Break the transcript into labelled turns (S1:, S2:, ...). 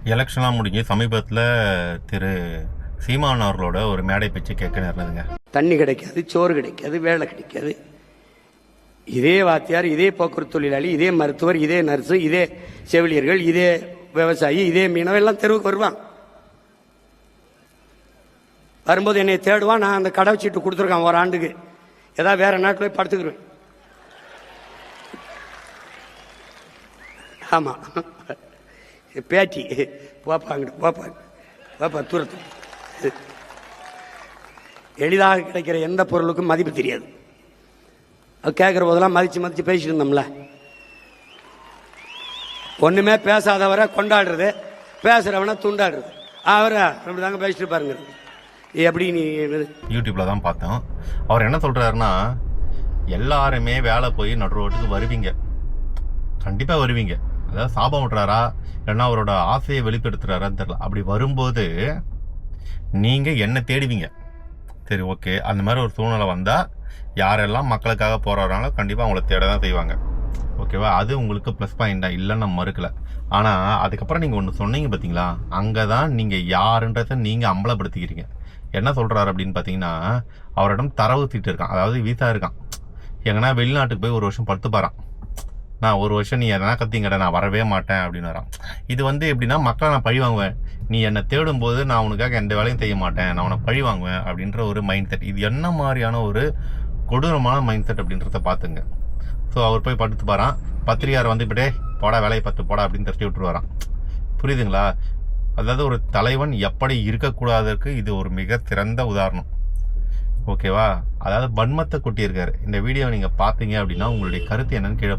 S1: எலெக்ஷன்லாம் முடிஞ்சு சமீபத்தில் திரு சீமான் அவர்களோட ஒரு மேடை பேச்சு கேட்க நேர்ந்ததுங்க.
S2: தண்ணி கிடைக்காது, சோறு கிடைக்காது, வேலை கிடைக்காது. இதே வாத்தியார், இதே போக்குவரத்து தொழிலாளி, இதே மருத்துவர், இதே நர்ஸு, இதே செவிலியர்கள், இதே விவசாயி, இதே மீனவர் எல்லாம் தெருவுக்கு வருவான். வரும்போது என்னை தேடுவான். நான் அந்த கடை சீட்டு கொடுத்துருக்கான் ஒரு ஆண்டுக்கு. ஏதாவது வேற நாட்டில் போய் படுத்துக்கிடுவேன். ஆமா, பேட்டி போப்பாங்க போப்பா தூரத்து. எளிதாக கிடைக்கிற எந்த பொருளுக்கும் மதிப்பு தெரியாது. அது கேட்குற போதெல்லாம் மதிச்சு பேசிட்டு இருந்தோம்ல. ஒண்ணுமே பேசாதவரை கொண்டாடுறது, பேசுறவனை துண்டாடுறது. அவரை அப்படி தாங்க பேசிட்டு பாருங்க. எப்படி நீ
S1: யூடியூப்ல தான் பார்த்தோம். அவர் என்ன சொல்றாருன்னா, எல்லாருமே வேலை போய் நடு ரோட்டுக்கு வருவீங்க, கண்டிப்பா வருவீங்க. அதாவது சாபம் விட்டுறாரா இல்லைன்னா அவரோட ஆசையை வெளிப்படுத்துறாரான்னு தெரியல. அப்படி வரும்போது நீங்க என்ன தேடுவீங்க. சரி, ஓகே, அந்த மாதிரி ஒரு சூழ்நிலை வந்தா யாரெல்லாம் மக்களுக்காக போறாங்களோ கண்டிப்பா அவங்கள தேட தான் செய்வாங்க. ஓகேவா? அது உங்களுக்கு ப்ளஸ் பாயிண்ட் தான், இல்லைன்னு நம்ம மறுக்கல. ஆனா அதுக்கப்புறம் நீங்க ஒன்று சொன்னீங்க பார்த்தீங்களா, அங்கதான் நீங்க யாருன்றத நீங்க அம்பலப்படுத்திக்கிறீங்க. என்ன சொல்றாரு அப்படின்னு பார்த்தீங்கன்னா, அவரிடம் தரவு சீட்டு இருக்கான், அதாவது வீசா இருக்கான். எங்கன்னா வெளிநாட்டுக்கு போய் ஒரு வருஷம் படுத்து பாறான். நான் ஒரு வருஷம் நீ எதனா கத்திங்கட, நான் வரவே மாட்டேன் அப்படின்னு வரான். இது எப்படின்னா, மக்களை நான் பழி வாங்குவேன், நீ என்னை தேடும் போது நான் உனக்காக எந்த வேலையும் செய்ய மாட்டேன், நான் உன்னை பழி வாங்குவேன் அப்படின்ற ஒரு மைண்ட் செட். இது என்ன மாதிரியான ஒரு கொடூரமான மைண்ட் செட் அப்படின்றத பார்த்துங்க. ஸோ அவர் போய் படுத்து பாறான். பத்திரிகார் இப்படே போடா, வேலையை பார்த்து போடா அப்படின்னு தட்டி விட்டுரு வரான். புரியுதுங்களா? அதாவது ஒரு தலைவன் எப்படி இருக்கக்கூடாதற்கு இது ஒரு மிக சிறந்த உதாரணம். ஓகேவா? அதாவது வன்மத்தை கொட்டியிருக்காரு. இந்த வீடியோவை நீங்கள் பார்த்தீங்க அப்படின்னா உங்களுடைய கருத்து என்னன்னு கீழே